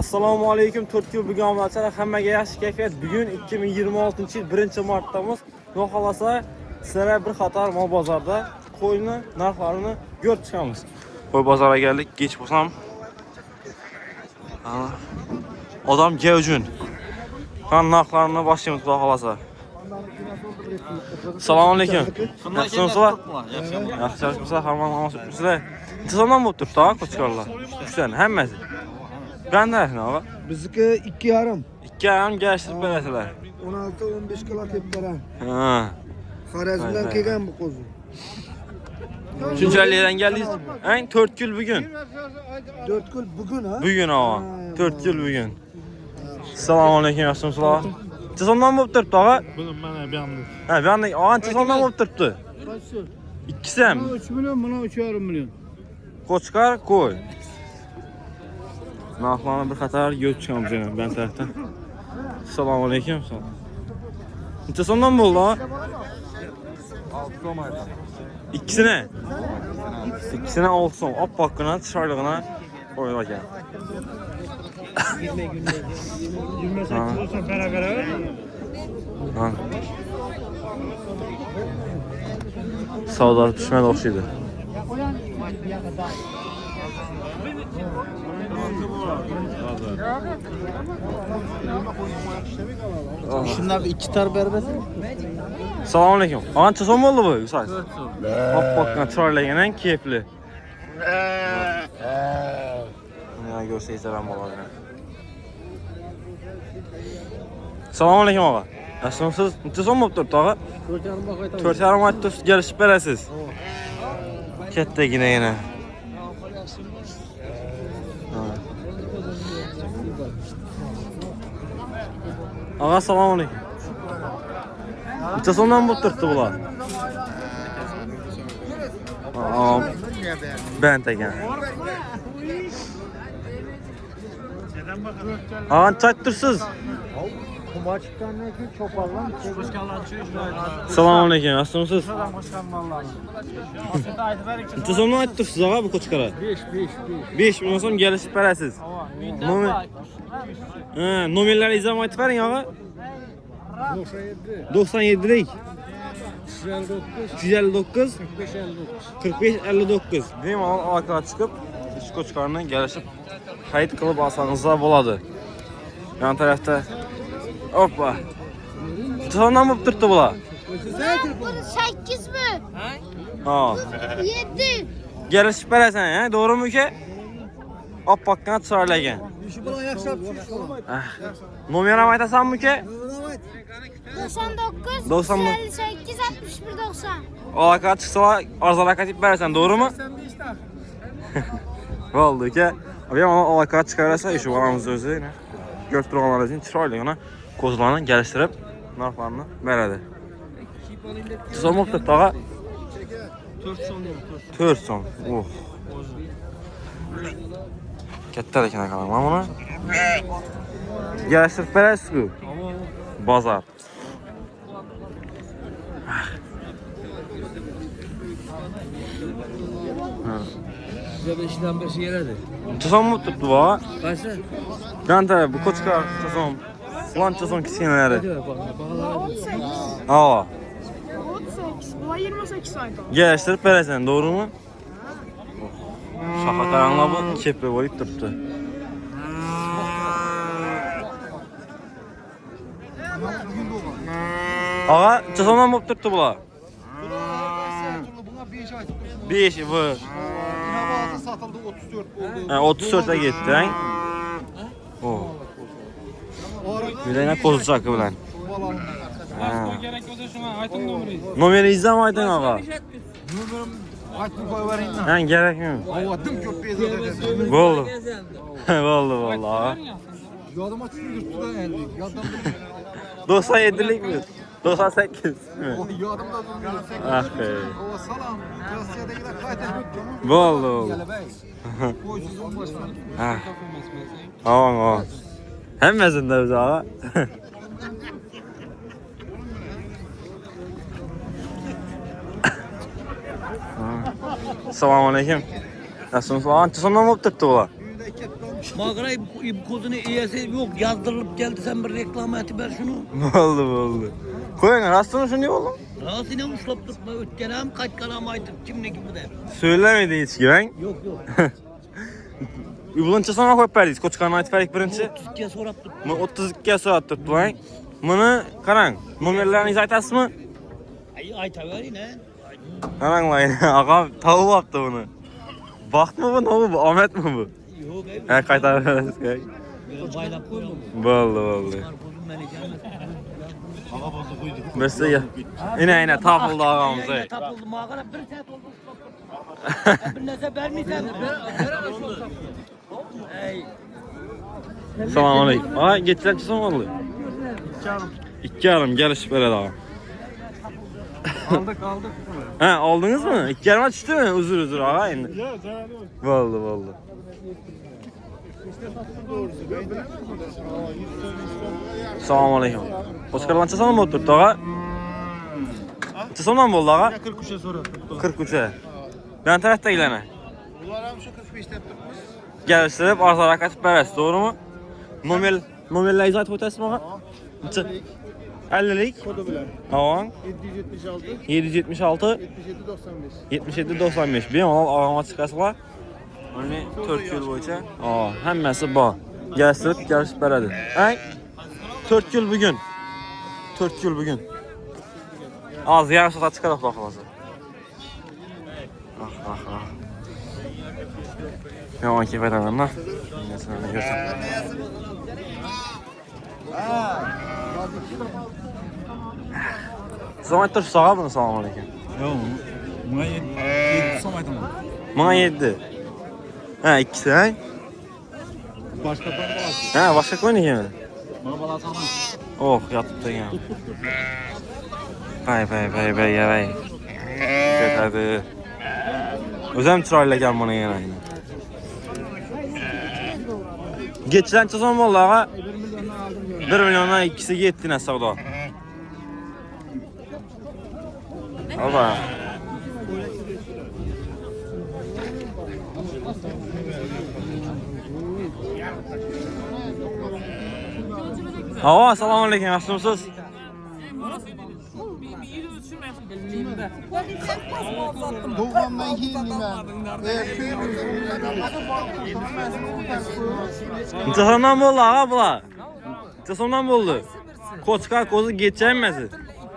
Assalomu alaykum. 4 yil bugun omadlar. Hammaga yaxshi kayfiyat. Bugun 2026-yil 1-martdamiz. Xudo xolasa sizlarga bir qator mol bozorda qo'yni narxlarini ko'rib chiqamiz. Qo'y bozorga keldik. Kech bo'lsam odam gavjun. Qan narxlarini boshlaymiz xudo xolasa. Assalomu alaykum. Yaxshimisizlar? Yaxshimisiz? Hamma Tizamdan bo'lib turibdi, qo'chqorlar. Uchdan hammasi. Qanday nava? Bizniki 2,5. 2,5 gashtirib berasizlar. 16-15 kilo tep beraman. Ha. Xorazmdan kelgan bu qo'zi. Shunchalikdan keldingiz? Ang 4 yil bugun. 4 yil bugun ha? Bugun ha. 4 yil bugun. Assalomu alaykum, yaxshimisizlar? Tizamdan bo'lib turibdi, og'a? Buni mana bu yoqda. Ha, bu yoqda og'a tizamdan bo'lib turibdi. Qaysi? İkisi ham. 3 million, mana 3,5 million. Qo'chqar qo'y. Narxlarni bir qator yo'l chiqamiz yana ben tarafdan. Assalomu alaykum. Necha so'mdan bo'ldi? 6 so'm aytdim. İkisine 6 so'm. Oppoqqina, chiroyligina qo'yib ekan. 28 bo'lsa beraber. Ha. Savdolar pishmadi o'xshaydi. Shundan 2 tar berbesin. Assalomu alaykum. Qancha so'm bo'ldi bu? Siz? 4 so'm. Oppoqqina chiroyligidan keyfli. Mana ko'rsangizlar ham bo'ladi. Assalomu alaykum og'a. Yaxshimisiz? Necha so'm bo'lib turibdi og'a? 4,5 aytib kelishib berasiz. Kattagina yana. Og'a assalomu alaykum. Necha so'mdan bo'lib turibdi bular? Bent ekan. Qancha aytdirsiz? Kumaçkandan ki çoparlan. Assalomu alaykum, yaxshimisiz? Necha so'mdan aytdirsiz og'a bu qo'chqara? 5 million so'm kelishib berasiz. Nomerlaringizni ham aytib bering og'a. 97lik 359 4559. Bemalol aloqaga chiqib, ish qo'chqarni kelishib xarid qilib olsangiz bo'ladi. Yan tarafda hoppa. So'mdan bo'lib turibdi bular. 8 mi? Ha. 7. Gelişib berasan, ha? Doğrumu ki? Oppoqqina chiroylagan. İşi bilan yaxshi Nomerini aytasanmi ki? 99 98 61 90. Aloqaga chiqsalar arzonroq aytib berasan, doğrumu? Bo'ldi ki. Abi ona aloqaga chiqarasa, shu bolamiz o'zi, ko'rib turganlar uchun chiroyligina ko'zlarni gelishtirib narxlarni beradi. So'm bo'lib turibdi, og'a? 4 so'm. 4 so'm. Oh. Katta ekan aka, mana buni. Gelishtirib berasiz-ku. Bozor. Size 5'den 5 yeredi. So'm bo'lib turibdi bu, og'a? Qaysi? Qancha bu qo'chqa so'm? Qancha so'm kichkinalari? 18. Ha. 18. Bu 28 ayda. Geliştirib berasan, doğrumu? Şaqa qaranglar bu kepli bo'lib turibdi. Ağa, necha so'mdan bo'lib turibdi bular? Buna 5 ay. 5 bu. Bazı satıldı 34 oldu. Ha, 34'e gitti, ha? Oh. Bilene qo'zichaqi bilan. Gerek olsa şuna aytın nomeri. Nomeringizni ham ayting, ağa. Numaram aytib qo'yaveringmi? Ha, kerakmi? Avadım ko'p bezadi. Bo'ldi. Bo'ldi, ağa. Yodıma tushundirdi endi. Yoddan 97'likmi? 98 mi? yodimda durmuyor. Ah be. O salam. Rossiyadagilar qayta o'tdi. Bo'ldi. Qo'ysiz boshdan. Ha. Aman. Hammasında biz ağa. Assalomu alaykum. Yaxshimisiz? Ancha so'mdan bo'lib turibdi bular? Mağara ip kozunu iyisi yok yazdırılıp geldi sen bir reklam et ver şunu. Oldu. Koyun rastını şunu oğlum. Nasıl ne uçlap tutma ötkenem kaç kalam aytıp kim ne gibi der. Söylemedi hiç güven. Yok. Birinchi sana koyup berdik. Koçkanı aytib berik birinchi. 32'ye sorap tut. 32 ga so'rab turibdi. Buni qarang, nomerlaringizni aytasizmi? Aytavering ne? Qaranglar, og'am tavib olibdi buni. Baxtmi bu, nima bu? Omadmi bu? Yok ey. Ha, qaytarib berasiz. Baylap koydum. Bo'ldi. Karpuzum beni gelmez. Birsiga. Ina topildi og'amiz. Tapıldı mağara bir saat oldu uçlap. Bir nese vermeysen. Ey. Assalomu alaykum. Ha, geçenchi so'm oldu. 2,5 gelishib beradi og'am. Aldık. Ha, oldingizmi? 2,5 tushdimi? Uzr og'a endi. Ya zararı yok. Bo'ldi. Assalomu alaykum. Qo'shqarlancha so'm bo'lib turibdi og'a. Necha so'mdan bo'ldi og'a? 43'e soru. 43'e. Ben tarafdagilarni. Ular ham shu 45 deb turibmiz. Geliştirib arzarak atib berasiz, to'g'rimi? Nomerlaringizni aytib o'tasizmi og'a? Necha? 50lik. Kodu bilan. Avon 776 776 77 95. 77 95. Bemalol og'amga chiqasizlar. Mana 4 yil bo'yicha. Hammasi bor. Gelishtirib beradi. Ay 4 yil bugun. 4 yil bugun. Az yarım saat chiqadi xudo xolasa. Yomon kelib aytaman-da. Nesini ko'rsam. So'm aytib turibsiz og'a buni, assalomu alaykum. Yo'q, buna 7 so'm aytaman. Bana 7. Ha, ikkisi ha? Başka ben balası. Ha, boshqa ko'ynigimi? Bana balası almam. Oh, yotibdi ekan. Bay. Ketadi. O'zim chiroyli ekan buni yana. Geçenchi so'm bo'ldi og'a. 1 milliondan ikkisiga yetdi savdo. Aba. Assalomu alaykum, yaxshimisiz? Doğumdan giyinmem. Necha so'mdan bo'ldi og'a bular? Necha so'mdan bo'ldi? Qo'chqar ko'zi geçenmesi.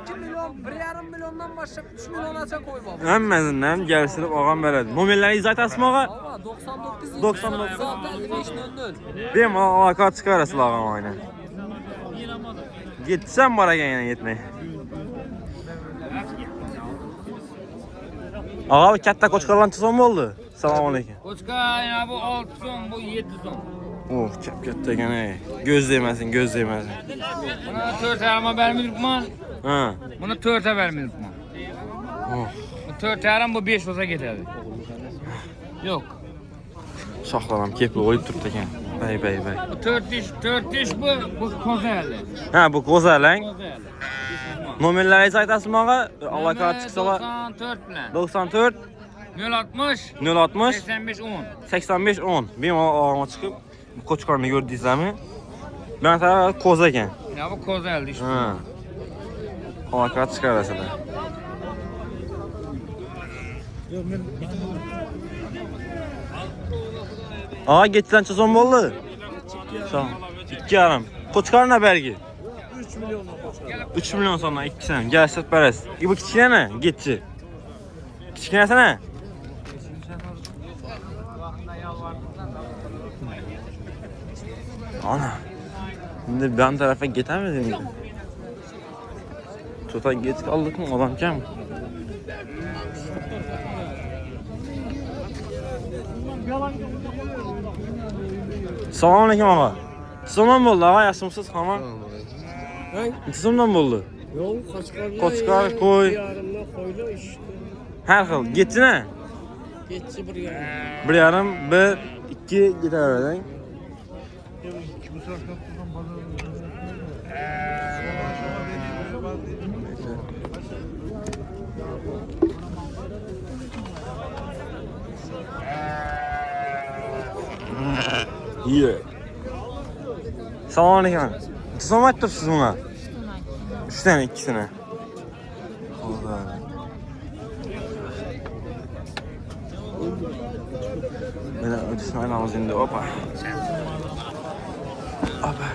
2 milyon, 1,5 milyondan başlayıp 3 milyongacha koyma. Hammasidan ham gelishtirib olgan beradi. Nomerlaringizni aytasizmi og'a? 99 99. 5500. Bemalol aloqa chiqarasizlar og'am aynan. Yetsam bor ekan yana yetmay. Og'a bu katta qo'chqarlancha so'm bo'ldi. Assalomu alaykum. Koçka ya bu 6 son, bu 7 son. Oh, katta ekan ey. Göz değmesin. Buna 4 yarıma vermeyipman. Ha. Buna 4'e vermeyipman. Oh, Bu 4 yarım, bu 5 olsa giderdi. Yok. shoxlarim kepli o'yib turibdi ekan. Bay. Bu 4 iş bu kozaylı. Ha, bu go'zalang. Kozaylı. Nomerlaringizni aytasizmi og'a? Aloqa chiqsalar 94 bilen. 94 060 060 85 10. 85 10. Bemalol og'amga chiqib bu qo'chqorni ko'rdingizlarmi? Ben taraf koza ekan. Ya bu kozaylı işte. Ha. Aloqa chiqarasizlar. Aa, geçenchi so'm bo'ldi. So'm. 2,5. Qo'chqorni bergi. 3 milyon so'mdan ikkisini gelishtirib berasiz. Bu kichkina, getchi. Kichkinasini. Ana. Şimdi ben tarafa getirmedin mi? Çota geç kaldık mı? Adam kim? Assalomu alaykum og'a. So'mdan bo'ldi og'a, yaxshimisiz? Hamon. Necha so'mdan bo'ldi? Yo'q, Qo'chqor, qo'y. Yarımdan qo'yla işte. Har xil. Getchini? Geçti bir yarım. 1,5, 1, 2 getaverading. İyi. Selamünaleyküm. Neçə som aytdırsınız buna? 3 tane, ikisine. Allah. Böyle ödüsünü aylamız indi. Hoppa. Hoppa.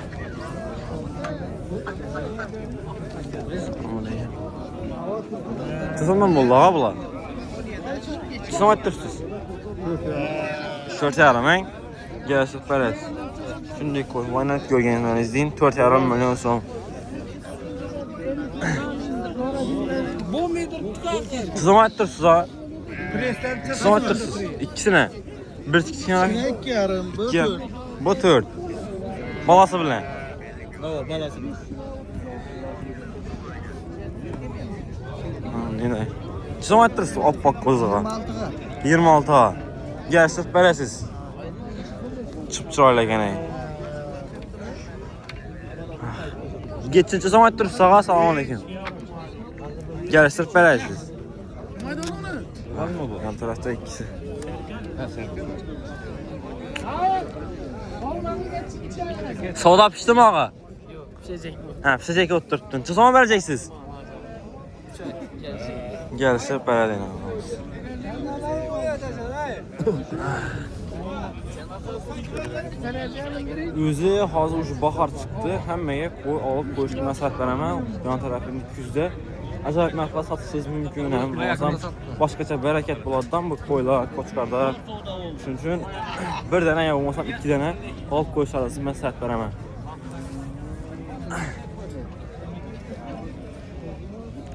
Neçə somdan buldu ağa bula? Neçə som aytdırsınız? 4 yarım, hein? Gələsiz bərəz. Şimdi koy, vaynat görgeninden izleyin. 4,5 milyon son. Bu midir tutar? Tuzama ettirsiniz ha. Tuzama ettirsiniz. İkisine. Bir tikisine. 2 yarım, İki. Bu 4. Balası bilen. O balası. Yine. Tuzama ettirsiniz. Oppak kozuğa. 26 ha. Gələsiz bərəsiz. Çıpçırayla gene. Geçince zaman ettirip sağa selamünaleyküm. Gel sırf belaysiz. Var mı bu? Yan tarafta ikisi. Soda pişti mi ağa? Pişecek bu. Ha pişecek oturttun. Çı zaman vereceksiniz? Gel sırf belayla. Özü hazır ucu bahar çıktı. Həmməyə qoy alıb qoyuşlu məsəl verəmə. Yan tərəfində 200-də. Acayip məhvə satsız mümkün həm. Başqaca bərəkət buladdan bu qoylar, koçqarda. Üçün bir dənə ya olmasam 2 dənə alıb qoyuşarası məsəl verəmə.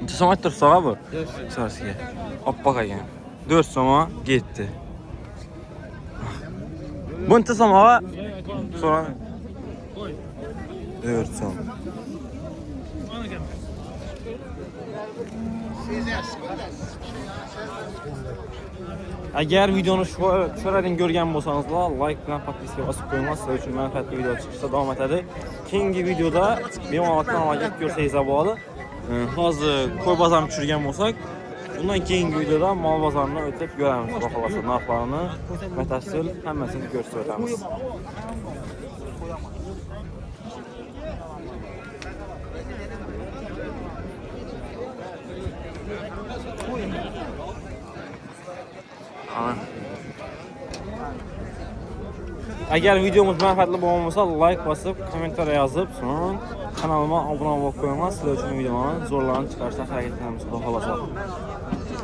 Neçə soma etdir sağa bu? 4 sarısıya. Appak ayən. 4 soma getdi. Bu neçə soma? Sonra 4 soma. Əgər videonu şöhrədən görgən bolsanızla like bilan podpiska basıb qoyulmaz. Sizlər üçün mənfəətli video çıxırsa davam etədir. Keyingi videoda benim alatdan əlaqət görsəyiz əbalı. Hazır koy bazarını çürgən bolsaq, bundan keyingi videoda mal bazarını ötüb görəmiz. Baxalasa narxlarını, mətəssil həmməsini göstərəcəyimiz. Əgər videomuz mənfəətli olmasa like basıb, kommentara yazıb, sonra kanalıma abunə olub qoyulmaz. Sizlər üçün videoların zorlarını çıxarsa hərəkət etmemiz. Baxalasa.